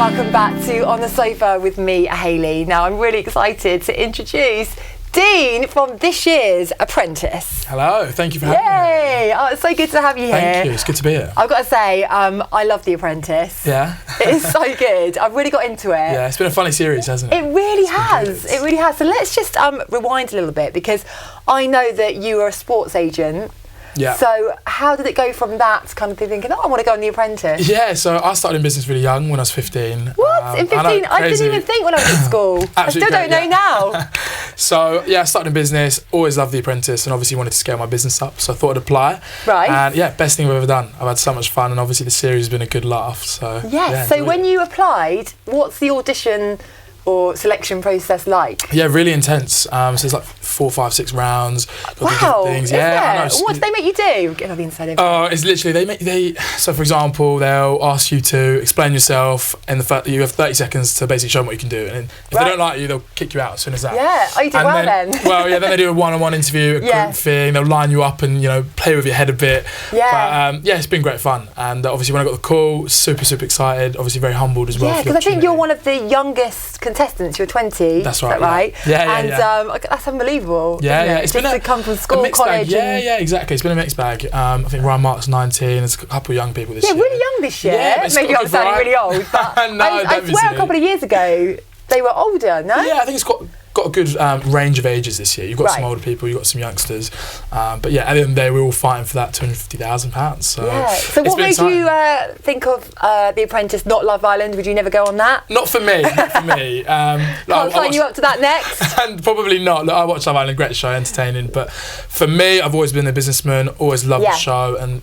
Welcome back to On the Sofa with me, Hayley. Now, I'm really excited to introduce Dean from this year's Apprentice. Hello, thank you for having me. Yay! Oh, it's so good to have you here. Thank you, it's good to be here. I've got to say, I love The Apprentice. Yeah? It is so good. I've really got into it. Yeah, it's been a funny series, hasn't it? It really has. It really has. So let's just rewind a little bit, because I know that you were a sports agent. Yeah. So how did it go from that kind of thing, thinking, I want to go on The Apprentice? Yeah, so I started in business really young when I was 15. What? In 15? I didn't even think when I was at school. I still don't know now. So, yeah, I started in business, always loved The Apprentice, and obviously wanted to scale my business up, so I thought I'd apply. Right. And yeah, best thing I've ever done. I've had so much fun, and obviously the series has been a good laugh. So yes, so when you applied, what's the audition or selection process like? Yeah, really intense. So there's like 4, 5, 6 rounds. Wow, things. Yeah, I know. What do they make you do? Get on the inside of it. Oh, it's literally so for example, they'll ask you to explain yourself, and you have 30 seconds to basically show them what you can do, and if they don't like you, they'll kick you out as soon as that. Yeah, oh, you did well then. Well, yeah, then they do a one-on-one interview, a group thing. They'll line you up and play with your head a bit. Yeah. But yeah, it's been great fun, and obviously when I got the call, super excited. Obviously very humbled as well. Yeah, because I think you're one of the youngest contestants. You're 20. That's right. Is that right? Yeah. And that's unbelievable. Yeah. It's just to come from school, college. Yeah, exactly. It's been a mixed bag. I think Ryan Mark's 19. There's a couple of young people this year. Yeah, really young this year. Yeah, maybe I'm sounding really old, but no, I swear a couple of years ago they were older. No. Yeah, I think it's got a good range of ages this year. You've got some older people, you've got some youngsters, but yeah, at the end of the day, we're all fighting for that £250,000. So yeah. So what made you think of The Apprentice, not Love Island? Would you never go on that? Not for me. Can't sign you up to that next. And probably not. Look, I watch Love Island, great show, entertaining. But for me, I've always been a businessman, always loved the show, and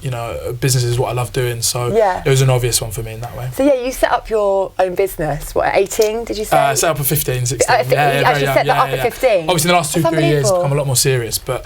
business is what I love doing. So it was an obvious one for me in that way. So yeah, you set up your own business. What, at 18? Did you say? Set up at 15, 16. Set that up at 15. Obviously, in the last 2-3 years, it's become a lot more serious. But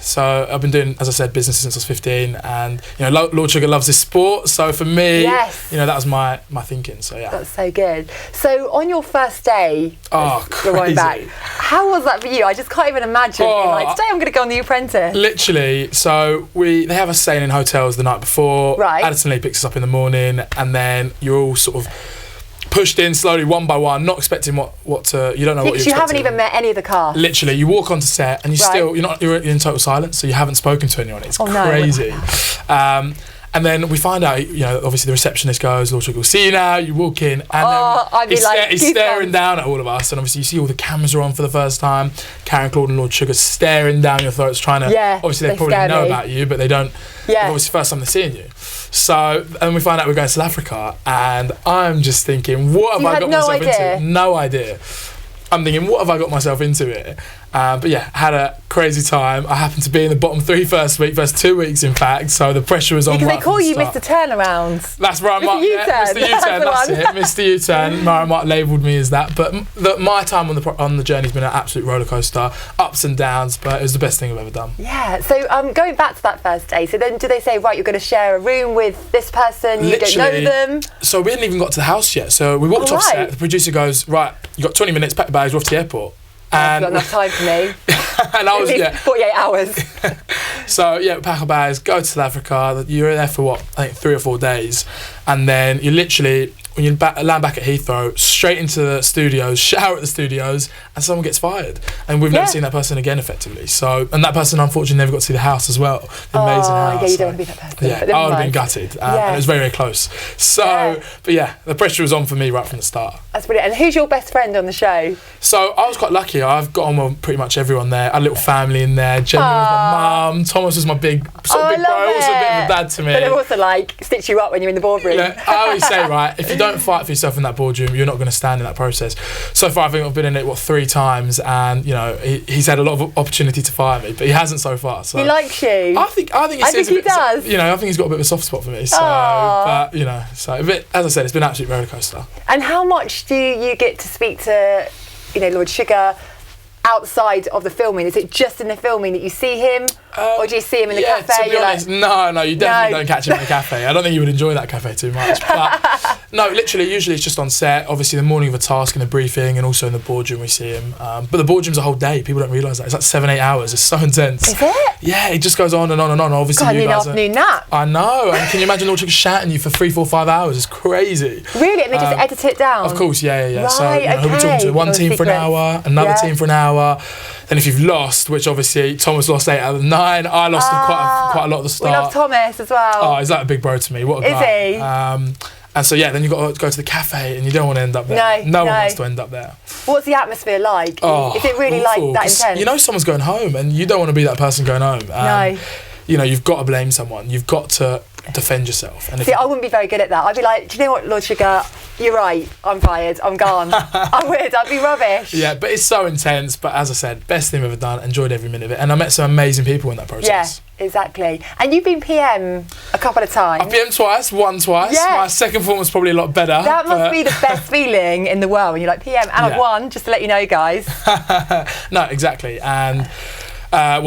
so I've been doing, as I said, business since I was 15, and Lord Sugar loves this sport. So for me, that was my thinking. So yeah, that's so good. So on your first day, crazy. Back, how was that for you? I just can't even imagine. Being like, today I'm going to go on The Apprentice. Literally, so they have us staying in hotels the night before. Right. Addison Lee picks us up in the morning, and then you're all sort of pushed in slowly, one by one, not expecting what you don't know what you're expecting. You haven't even met any of the cast. Literally, you walk onto set and you're in total silence, so you haven't spoken to anyone. It's crazy. And then we find out, obviously the receptionist goes, Lord Sugar will see you now. You walk in, and he's staring down at all of us, and obviously you see all the cameras are on for the first time. Karen Claude and Lord Sugar staring down your throats, trying to. Obviously they probably know about you, but they don't. Yeah. Obviously, first time they're seeing you. So, and we find out we're going to South Africa, and I'm just thinking, what have I got myself into? No idea. I'm thinking, what have I got myself into here? But yeah, had a crazy time. I happened to be in the bottom 3 first 2 weeks, in fact. So the pressure was on. Because they call you Mr. Turnaround. That's right, Mr. U-turn. Mr. U-turn. That's it, Mr. U-turn. Mark labelled me as that. But my time on the journey has been an absolute roller coaster, ups and downs. But it was the best thing I've ever done. Yeah. So going back to that first day. So then, do they say, right, you're going to share a room with this person? You don't know them. So we hadn't even got to the house yet. So we walked off set. The producer goes, right, you got 20 minutes. Pack your bags. We're off to the airport. That's not enough time for me. And I was 48 hours. So yeah, pack our bags, go to South Africa. You're there for what, I think 3 or 4 days, and then you literally, when you land back at Heathrow, straight into the studios, shower at the studios, and someone gets fired, and we've never seen that person again, effectively. So, and that person unfortunately never got to see the house as well. The amazing house. Yeah, you don't want to be that person. Yeah, I would have been gutted, and it was very, very close. So, but yeah, the pressure was on for me right from the start. That's brilliant. And who's your best friend on the show? So I was quite lucky. I've got on with pretty much everyone there. I had a little family in there. Jenny was my mum. Thomas was my big bro. Also a bit of a dad to me. But they're also like stitch you up when you're in the boardroom. Yeah, I always say, right, if you don't fight for yourself in that boardroom, you're not going to stand in that process. So far, I think I've been in it 3 times, and he's had a lot of opportunity to fire me, but he hasn't so far. So he likes you. I think he does. I think he's got a bit of a soft spot for me. So, but as I said, it's been an absolute roller coaster. And how much do you get to speak to, Lord Sugar outside of the filming? Is it just in the filming that you see him, Or do you see him in the cafe? To be honest, no, you definitely don't catch him in the cafe. I don't think you would enjoy that cafe too much. But no, literally, usually it's just on set. Obviously, the morning of a task and the briefing, and also in the boardroom we see him. But the boardroom's a whole day. People don't realise that. It's like 7-8 hours. It's so intense. Is it? Yeah, it just goes on and on and on. Obviously, God, I need an afternoon nap. I know. And can you imagine all chicks shouting you for 3, 4, 5 hours? It's crazy. Really? And they just edit it down? Of course, yeah. Right, So who we're talking to? One team for an hour, another team for an hour. Then if you've lost, which obviously Thomas lost 8 out of 9, I lost quite a lot at the start. We love Thomas as well. Oh, he's like a big bro to me. What a guy. Is he? And so then you've got to go to the cafe, and you don't want to end up there. No one wants to end up there. What's the atmosphere like? Is it really like that intense? You know someone's going home, and you don't want to be that person going home. No. You know, you've got to blame someone. You've got to defend yourself. And I wouldn't be very good at that. I'd be like, do you know what, Lord Sugar? You're right. I'm fired. I'm gone. I would. I'd be rubbish. Yeah, but it's so intense. But as I said, best thing I've ever done. Enjoyed every minute of it. And I met some amazing people in that process. Yeah, exactly. And you've been PM a couple of times. I've PM twice, won twice. Yeah. My second form was probably a lot better. That must be the best feeling in the world when you're like PM. And I've won, just to let you know, guys. No, exactly. And...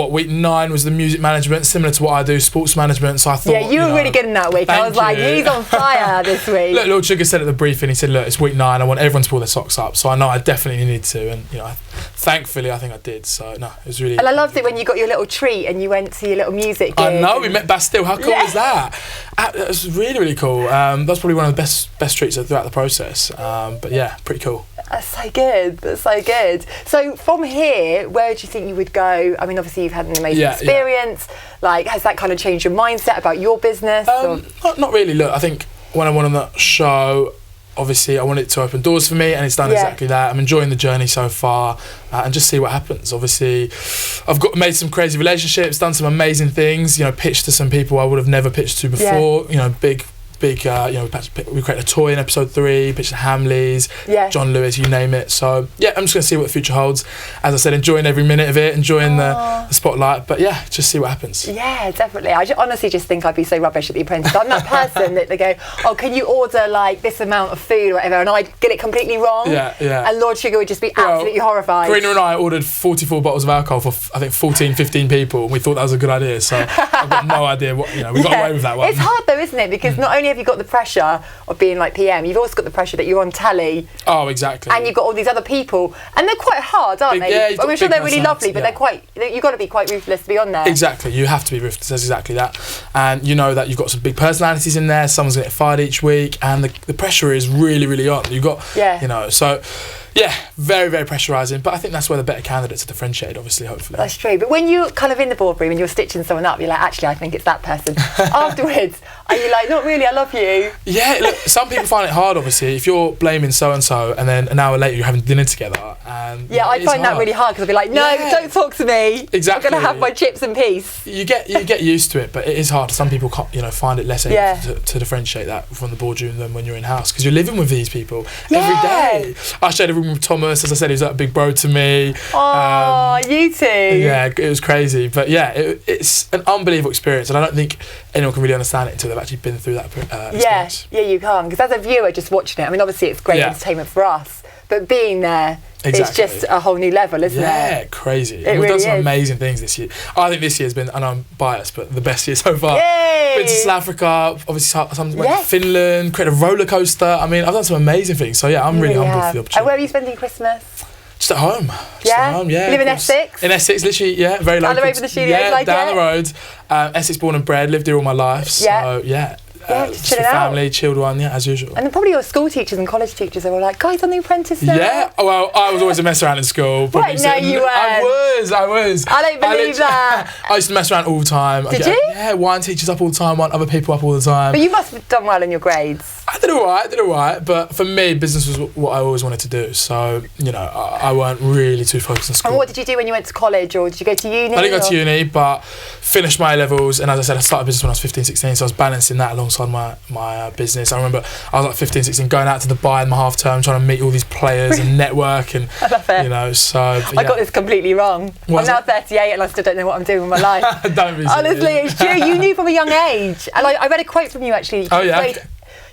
week 9 was the music management, similar to what I do, sports management. So I thought, you were really good in that week. I was like, he's on fire this week. Look, Lord Sugar said at the briefing, he said, look, it's week 9. I want everyone to pull their socks up. So I know I definitely need to, and thankfully I think I did. So no, it was really. And I loved it when you got your little treat and you went to your little music gig. I know, we met Bastille. How cool was that? That was really, really cool. That's probably one of the best treats throughout the process. But yeah, pretty cool. That's so good. That's so good. So from here, where do you think you would go? I mean, obviously you've had an amazing experience. Yeah. Like, has that kind of changed your mindset about your business? Not really. Look, I think when I went on that show, obviously I wanted it to open doors for me, and it's done exactly that. I'm enjoying the journey so far, and just see what happens. Obviously, I've made some crazy relationships, done some amazing things. Pitched to some people I would have never pitched to before. Big, we created a toy in episode 3, pitched to Hamleys, John Lewis, you name it. So yeah, I'm just going to see what the future holds. As I said, enjoying every minute of it, enjoying the spotlight. But yeah, just see what happens. Yeah, definitely. I honestly just think I'd be so rubbish at The Apprentice. I'm that person that they go, oh, can you order like this amount of food or whatever, and I'd get it completely wrong. Yeah. And Lord Sugar would just be absolutely horrified. Karina and I ordered 44 bottles of alcohol for I think 14, 15 people, and we thought that was a good idea. So I've got no idea what we got away with that one. It's hard though, isn't it? Because not only have you got the pressure of being like PM, you've also got the pressure that you're on telly. Oh, exactly. And you've got all these other people, and they're quite hard, aren't they? Yeah, I'm sure they're really lovely, but you've got to be quite ruthless to be on there. Exactly, you have to be ruthless. That's exactly that. And you know that you've got some big personalities in there. Someone's going to get fired each week, and the pressure is really, really on. You've got, so. Yeah, very, very pressurising, but I think that's where the better candidates are differentiated, obviously, hopefully. That's true, but when you're kind of in the boardroom and you're stitching someone up, you're like, actually, I think it's that person. Afterwards, are you like, not really, I love you? Yeah, look, some people find it hard, obviously, if you're blaming so-and-so and then an hour later you're having dinner together. And yeah, I find that really hard because I'll be like, no, don't talk to me. Exactly. I'm going to have my chips in peace. You get used to it, but it is hard. Some people find it less able to differentiate that from the boardroom than when you're in-house, because you're living with these people every day. I shared a room with Thomas, as I said, he was like a big bro to me. Oh, you too. Yeah, it was crazy. But yeah, it's an unbelievable experience, and I don't think anyone can really understand it until they've actually been through that experience. Yeah, you can't. Because as a viewer just watching it, I mean, obviously it's great entertainment for us, but being there, it's just a whole new level, isn't it? Yeah, crazy. We've done some amazing things this year. I think this year's been, and I'm biased, but the best year so far. Yay! Been to South Africa, obviously went to Finland, created a roller coaster. I mean, I've done some amazing things. So yeah, I'm really humbled for the opportunity. And where are you spending Christmas? Just at home. Live in Essex? In Essex, literally, very local. Down the road from the studios, down the road. Essex born and bred, lived here all my life. So just for family, chilled one, as usual. And then probably your school teachers and college teachers are all like, guys, on The Apprentice now? Yeah, well, I was always a mess around in school. What? No, you weren't. I was. I don't believe that. I used to mess around all the time. Did you? Yeah, wind teachers up all the time, wind other people up all the time. But you must have done well in your grades. I did all right, but for me, business was what I always wanted to do. So, I weren't really too focused on school. And what did you do when you went to college, or did you go to uni? I didn't go to uni, but finished my A-levels, and as I said, I started business when I was 15, 16, so I was balancing that alongside my business. I remember I was like 15, 16, going out to Dubai in my half term, trying to meet all these players and network, and I love it. So I got this completely wrong. I'm now 38 and I still don't know what I'm doing with my life. Don't be honestly, it's true. You knew from a young age, and I read a quote from you actually.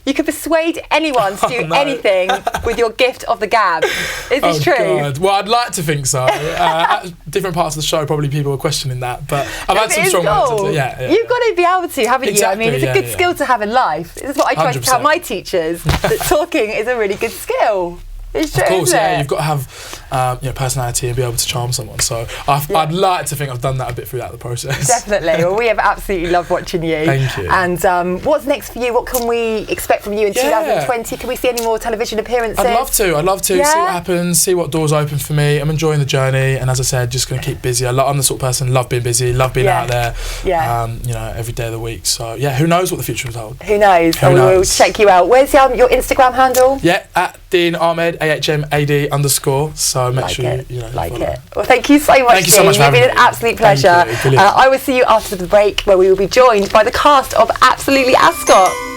You could persuade anyone to do anything with your gift of the gab. Is this true? God. Well, I'd like to think so. At different parts of the show, probably people are questioning that, but I've had some strong moments. Yeah. You've got to be able to, haven't you? I mean, it's a good skill to have in life. This is what I try to tell my teachers, that talking is a really good skill. It's true, of course, isn't it? You've got to have personality and be able to charm someone. So I'd like to think I've done that a bit throughout the process. Definitely. Well, we have absolutely loved watching you. Thank you. And what's next for you? What can we expect from you in 2020? Can we see any more television appearances? I'd love to. See what happens, see what doors open for me. I'm enjoying the journey, and as I said, just going to keep busy. I'm the sort of person, love being busy, love being out there, every day of the week. So, who knows what the future will hold? Who knows? We will check you out. Where's your Instagram handle? Yeah, at Dean Ahmad, AHMAD_. So make sure you like it. Well, thank you so much. Thank you so much for having me. It's been an absolute pleasure. I will see you after the break, where we will be joined by the cast of Absolutely Ascot.